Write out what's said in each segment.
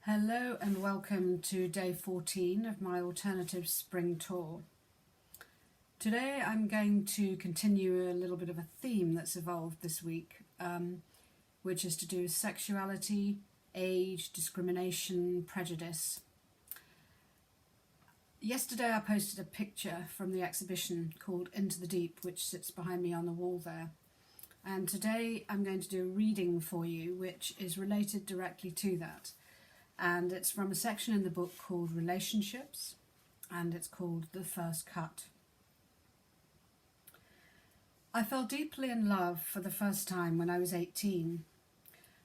Hello and welcome to day 14 of my alternative spring tour. Today I'm going to continue a little bit of a theme that's evolved this week, which is to do with sexuality, age, discrimination, prejudice. Yesterday I posted a picture from the exhibition called Into the Deep, which sits behind me on the wall there. And today I'm going to do a reading for you which is related directly to that. And it's from a section in the book called Relationships, and it's called The First Cut. I fell deeply in love for the first time when I was 18.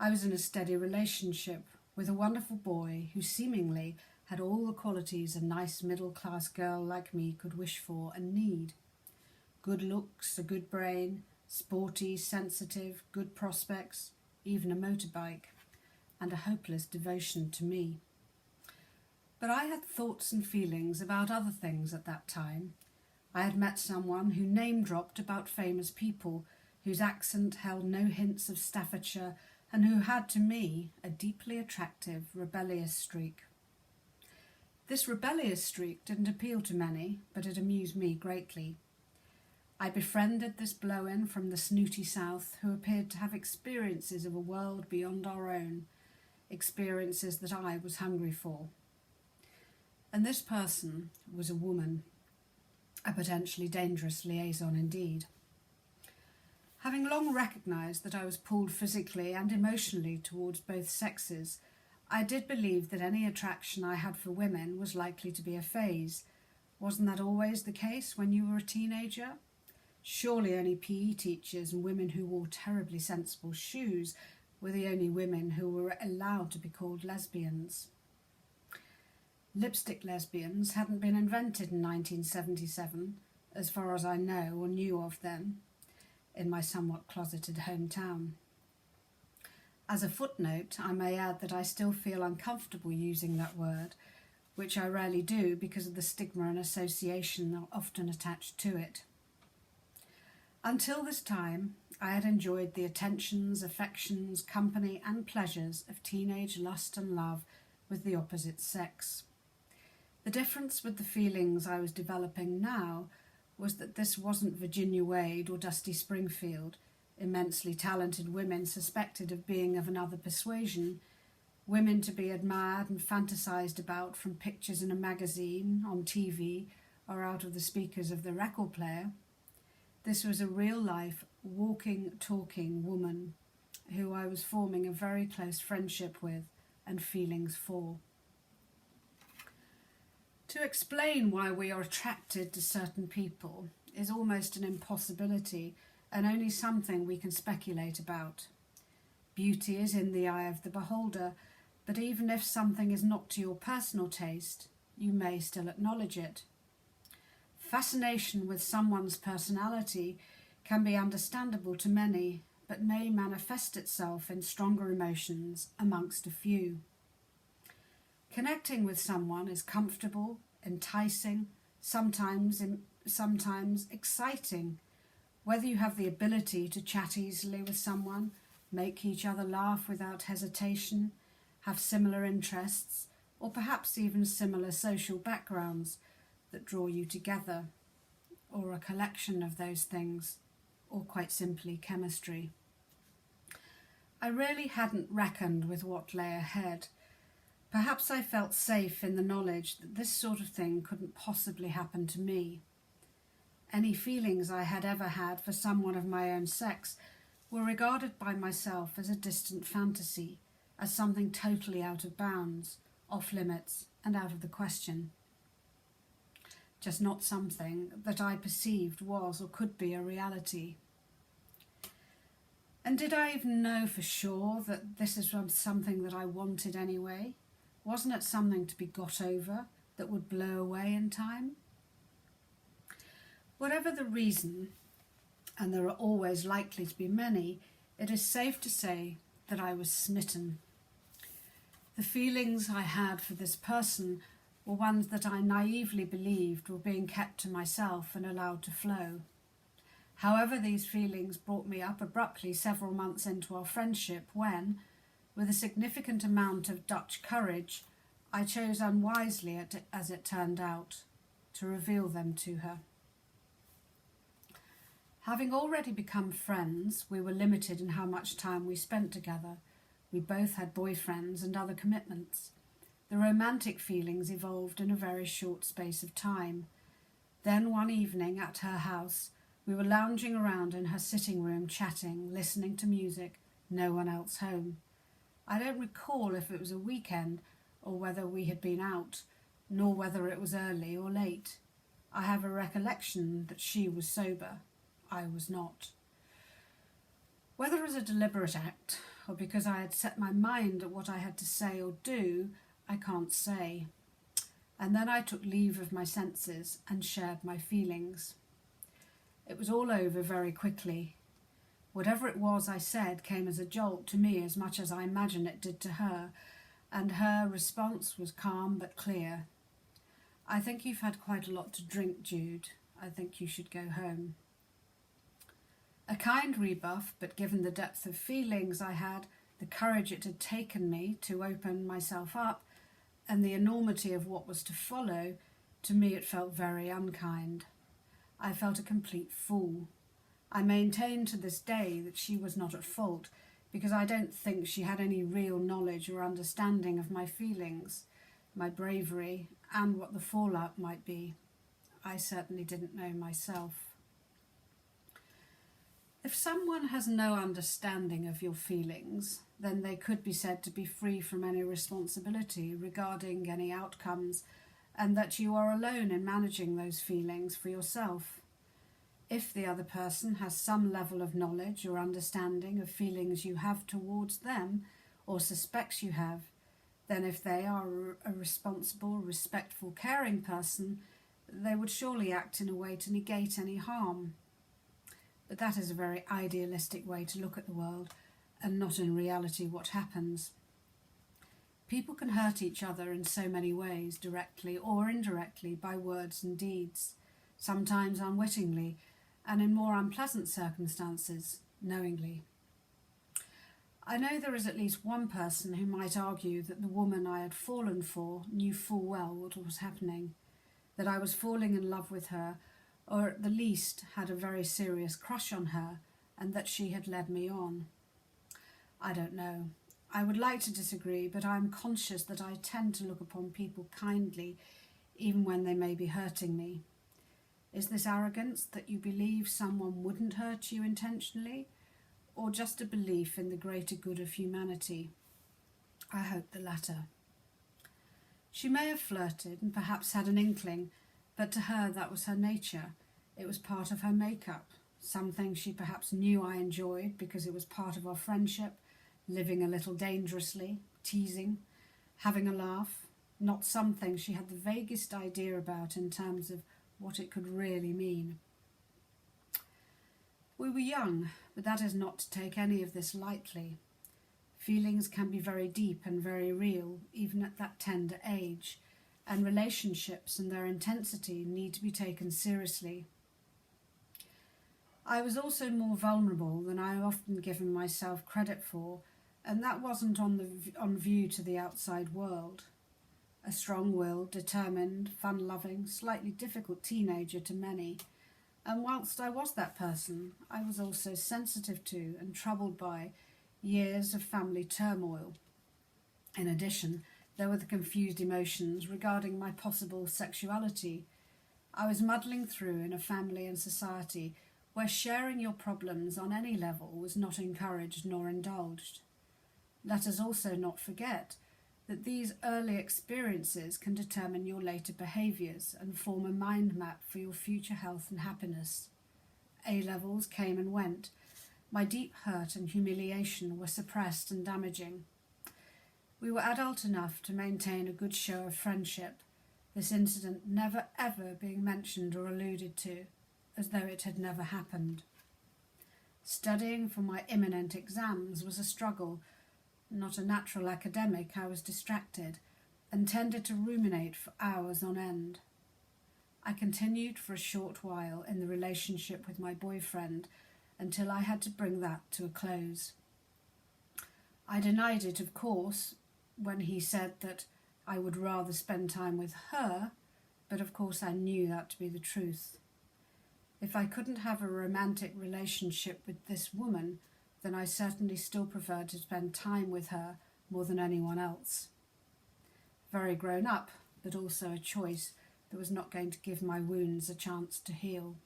I was in a steady relationship with a wonderful boy who seemingly had all the qualities a nice middle-class girl like me could wish for and need. Good looks, a good brain, sporty, sensitive, good prospects, even a motorbike, and a hopeless devotion to me. But I had thoughts and feelings about other things at that time. I had met someone who name-dropped about famous people, whose accent held no hints of Staffordshire, and who had, to me, a deeply attractive, rebellious streak. This rebellious streak didn't appeal to many, but it amused me greatly. I befriended this blow-in from the snooty south who appeared to have experiences of a world beyond our own, experiences that I was hungry for. And this person was a woman, a potentially dangerous liaison indeed. Having long recognised that I was pulled physically and emotionally towards both sexes, I did believe that any attraction I had for women was likely to be a phase. Wasn't that always the case when you were a teenager? Surely only PE teachers and women who wore terribly sensible shoes were the only women who were allowed to be called lesbians. Lipstick lesbians hadn't been invented in 1977, as far as I know or knew of then, in my somewhat closeted hometown. As a footnote, I may add that I still feel uncomfortable using that word, which I rarely do because of the stigma and association often attached to it. Until this time, I had enjoyed the attentions, affections, company and pleasures of teenage lust and love with the opposite sex. The difference with the feelings I was developing now was that this wasn't Virginia Wade or Dusty Springfield, immensely talented women suspected of being of another persuasion, women to be admired and fantasized about from pictures in a magazine, on TV, or out of the speakers of the record player. This was a real-life, walking, talking woman who I was forming a very close friendship with and feelings for. To explain why we are attracted to certain people is almost an impossibility and only something we can speculate about. Beauty is in the eye of the beholder, but even if something is not to your personal taste, you may still acknowledge it. Fascination with someone's personality can be understandable to many, but may manifest itself in stronger emotions amongst a few. Connecting with someone is comfortable, enticing, sometimes exciting. Whether you have the ability to chat easily with someone, make each other laugh without hesitation, have similar interests, or perhaps even similar social backgrounds that draw you together, or a collection of those things, or quite simply chemistry. I really hadn't reckoned with what lay ahead. Perhaps I felt safe in the knowledge that this sort of thing couldn't possibly happen to me. Any feelings I had ever had for someone of my own sex were regarded by myself as a distant fantasy, as something totally out of bounds, off limits, and out of the question. Just not something that I perceived was or could be a reality. And did I even know for sure that this is something that I wanted anyway? Wasn't it something to be got over that would blow away in time? Whatever the reason, and there are always likely to be many, it is safe to say that I was smitten. The feelings I had for this person were ones that I naively believed were being kept to myself and allowed to flow. However, these feelings brought me up abruptly several months into our friendship when, With a significant amount of Dutch courage, I chose unwisely, as it turned out, to reveal them to her. Having already become friends, we were limited in how much time we spent together. We both had boyfriends and other commitments. The romantic feelings evolved in a very short space of time. Then one evening at her house, we were lounging around in her sitting room chatting, listening to music, no one else home. I don't recall if it was a weekend or whether we had been out, nor whether it was early or late. I have a recollection that she was sober. I was not. Whether as a deliberate act or because I had set my mind at what I had to say or do, I can't say. And then I took leave of my senses and shared my feelings. It was all over very quickly. Whatever it was I said came as a jolt to me as much as I imagine it did to her, and her response was calm but clear. "I think you've had quite a lot to drink, Jude. I think you should go home." A kind rebuff, but given the depth of feelings I had, the courage it had taken me to open myself up, and the enormity of what was to follow, to me it felt very unkind. I felt a complete fool. I maintain to this day that she was not at fault, because I don't think she had any real knowledge or understanding of my feelings, my bravery, and what the fallout might be. I certainly didn't know myself. If someone has no understanding of your feelings, then they could be said to be free from any responsibility regarding any outcomes, and that you are alone in managing those feelings for yourself. If the other person has some level of knowledge or understanding of feelings you have towards them, or suspects you have, then if they are a responsible, respectful, caring person, they would surely act in a way to negate any harm. But that is a very idealistic way to look at the world, and not in reality what happens. People can hurt each other in so many ways, directly or indirectly, by words and deeds, sometimes unwittingly, and in more unpleasant circumstances, knowingly. I know there is at least one person who might argue that the woman I had fallen for knew full well what was happening, that I was falling in love with her, or at the least had a very serious crush on her, and that she had led me on. I don't know. I would like to disagree, but I am conscious that I tend to look upon people kindly, even when they may be hurting me. Is this arrogance, that you believe someone wouldn't hurt you intentionally, or just a belief in the greater good of humanity? I hope the latter. She may have flirted and perhaps had an inkling, but to her that was her nature. It was part of her makeup, something she perhaps knew I enjoyed because it was part of our friendship, living a little dangerously, teasing, having a laugh, not something she had the vaguest idea about in terms of what it could really mean. We were young, but that is not to take any of this lightly. Feelings can be very deep and very real, even at that tender age, and relationships and their intensity need to be taken seriously. I was also more vulnerable than I have often given myself credit for, and that wasn't on view to the outside world. A strong-willed, determined, fun-loving, slightly difficult teenager to many, and whilst I was that person, I was also sensitive to and troubled by years of family turmoil. In addition, there were the confused emotions regarding my possible sexuality. I was muddling through in a family and society where sharing your problems on any level was not encouraged nor indulged. Let us also not forget that these early experiences can determine your later behaviours and form a mind map for your future health and happiness. A-levels came and went. My deep hurt and humiliation were suppressed and damaging. We were adult enough to maintain a good show of friendship, this incident never ever being mentioned or alluded to, as though it had never happened. Studying for my imminent exams was a struggle. Not a natural academic, I was distracted and tended to ruminate for hours on end. I continued for a short while in the relationship with my boyfriend until I had to bring that to a close. I denied it, of course, when he said that I would rather spend time with her, but of course I knew that to be the truth. If I couldn't have a romantic relationship with this woman, then I certainly still preferred to spend time with her more than anyone else. Very grown up, but also a choice that was not going to give my wounds a chance to heal.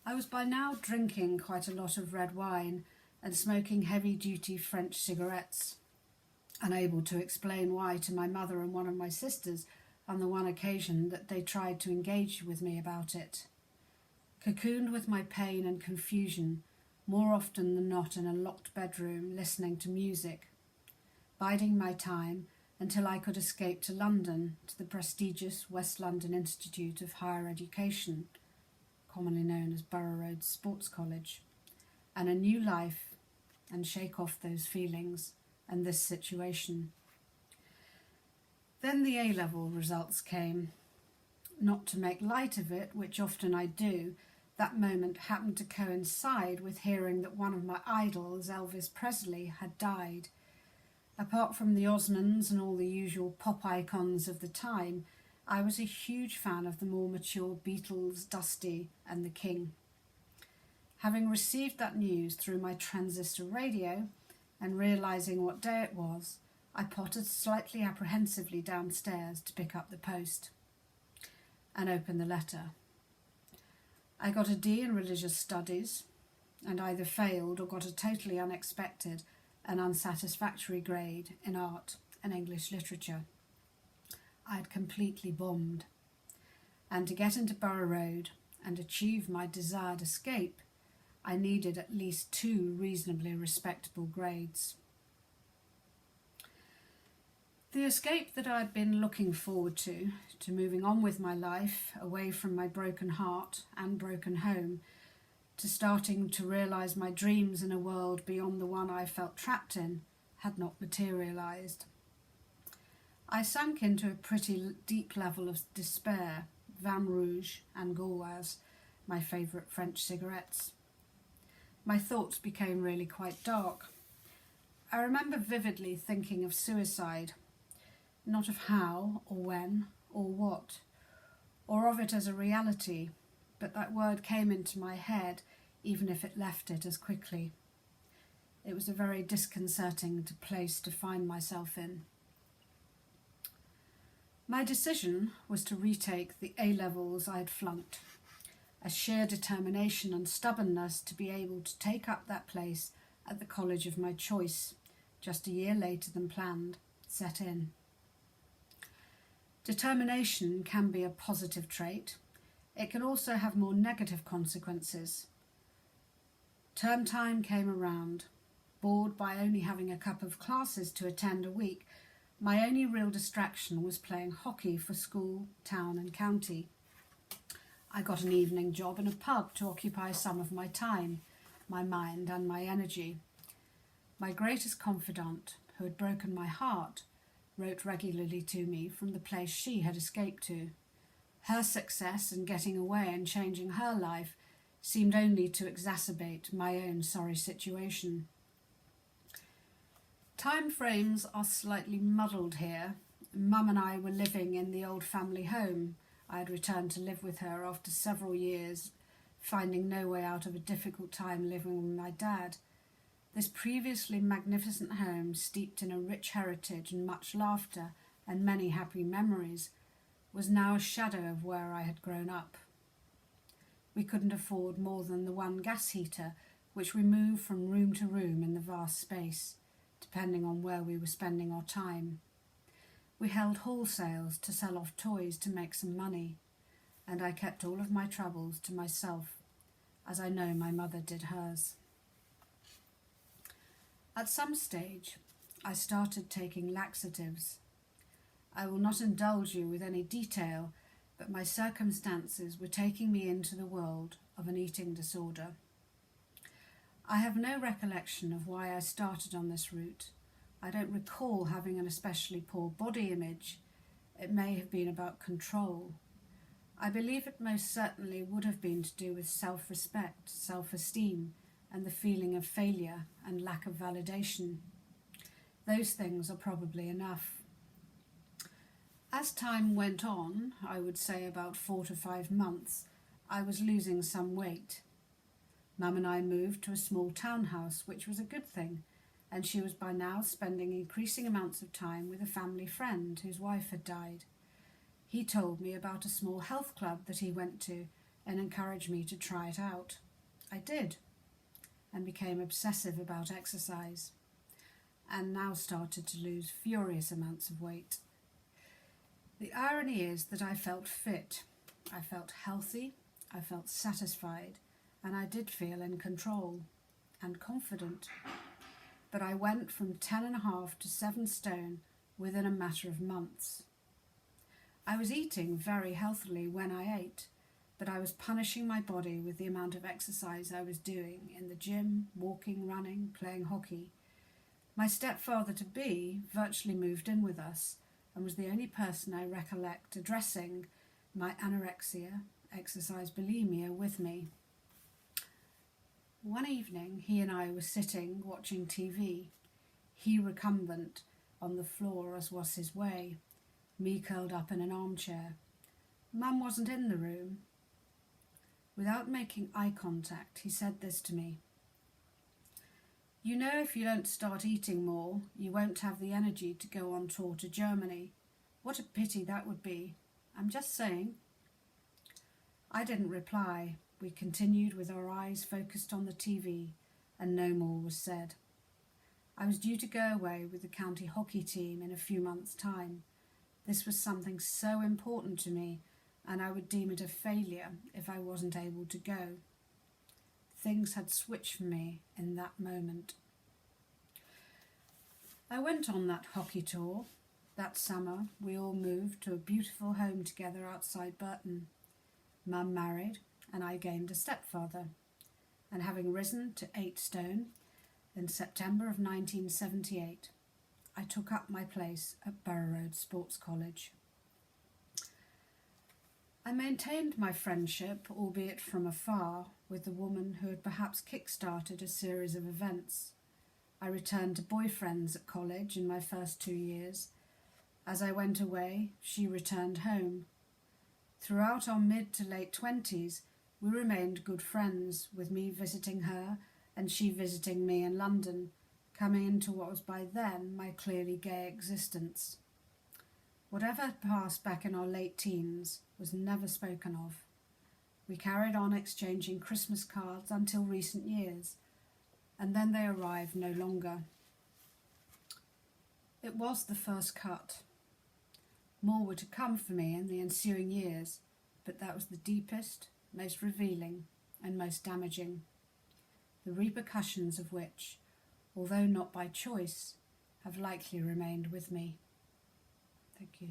I was by now drinking quite a lot of red wine and smoking heavy-duty French cigarettes, unable to explain why to my mother and one of my sisters on the one occasion that they tried to engage with me about it. Cocooned with my pain and confusion, more often than not in a locked bedroom listening to music, biding my time until I could escape to London, to the prestigious West London Institute of Higher Education, commonly known as Borough Road Sports College, and a new life, and shake off those feelings and this situation. Then the A-level results came. Not to make light of it, which often I do, that moment happened to coincide with hearing that one of my idols, Elvis Presley, had died. Apart from the Osmonds and all the usual pop icons of the time, I was a huge fan of the more mature Beatles, Dusty and the King. Having received that news through my transistor radio and realising what day it was, I pottered slightly apprehensively downstairs to pick up the post and open the letter. I got a D in religious studies and either failed or got a totally unexpected and unsatisfactory grade in art and English literature. I had completely bombed, and to get into Borough Road and achieve my desired escape, I needed at least 2 reasonably respectable grades. The escape that I had been looking forward to moving on with my life, away from my broken heart and broken home, to starting to realise my dreams in a world beyond the one I felt trapped in, had not materialised. I sunk into a pretty deep level of despair, Vin Rouge and Gauloise, my favourite French cigarettes. My thoughts became really quite dark. I remember vividly thinking of suicide, not of how or when or what, or of it as a reality, but that word came into my head even if it left it as quickly. It was a very disconcerting place to find myself in. My decision was to retake the A-levels I had flunked, a sheer determination and stubbornness to be able to take up that place at the college of my choice, just a year later than planned, set in. Determination can be a positive trait. It can also have more negative consequences. Term time came around. Bored by only having a couple of classes to attend a week, my only real distraction was playing hockey for school, town and county. I got an evening job in a pub to occupy some of my time, my mind and my energy. My greatest confidant, who had broken my heart, wrote regularly to me from the place she had escaped to. Her success in getting away and changing her life seemed only to exacerbate my own sorry situation. Time frames are slightly muddled here. Mum and I were living in the old family home. I had returned to live with her after several years, finding no way out of a difficult time living with my dad. This previously magnificent home, steeped in a rich heritage and much laughter and many happy memories, was now a shadow of where I had grown up. We couldn't afford more than the one gas heater, which we moved from room to room in the vast space, depending on where we were spending our time. We held wholesales to sell off toys to make some money, and I kept all of my troubles to myself, as I know my mother did hers. At some stage, I started taking laxatives. I will not indulge you with any detail, but my circumstances were taking me into the world of an eating disorder. I have no recollection of why I started on this route. I don't recall having an especially poor body image. It may have been about control. I believe it most certainly would have been to do with self-respect, self-esteem, and the feeling of failure and lack of validation. Those things are probably enough. As time went on, I would say about 4 to 5 months, I was losing some weight. Mum and I moved to a small townhouse, which was a good thing, and she was by now spending increasing amounts of time with a family friend whose wife had died. He told me about a small health club that he went to and encouraged me to try it out. I did, and became obsessive about exercise, and now started to lose furious amounts of weight. The irony is that I felt fit, I felt healthy, I felt satisfied, and I did feel in control and confident. But I went from 10.5 to 7 stone within a matter of months. I was eating very healthily when I ate, but I was punishing my body with the amount of exercise I was doing in the gym, walking, running, playing hockey. My stepfather-to-be virtually moved in with us and was the only person I recollect addressing my anorexia, exercise bulimia, with me. One evening, he and I were sitting watching TV, he recumbent on the floor as was his way, me curled up in an armchair. Mum wasn't in the room. Without making eye contact, he said this to me. "You know, if you don't start eating more, you won't have the energy to go on tour to Germany. What a pity that would be. I'm just saying." I didn't reply. We continued with our eyes focused on the TV, and no more was said. I was due to go away with the county hockey team in a few months' time. This was something so important to me, and I would deem it a failure if I wasn't able to go. Things had switched for me in that moment. I went on that hockey tour. That summer, we all moved to a beautiful home together outside Burton. Mum married, and I gained a stepfather. And having risen to 8 stone, in September of 1978, I took up my place at Borough Road Sports College. I maintained my friendship, albeit from afar, with the woman who had perhaps kick-started a series of events. I returned to boyfriends at college in my first 2 years. As I went away, she returned home. Throughout our mid to late 20s, we remained good friends, with me visiting her and she visiting me in London, coming into what was by then my clearly gay existence. Whatever had passed back in our late teens was never spoken of. We carried on exchanging Christmas cards until recent years, and then they arrived no longer. It was the first cut. More were to come for me in the ensuing years, but that was the deepest, most revealing, and most damaging, the repercussions of which, although not by choice, have likely remained with me. Thank you.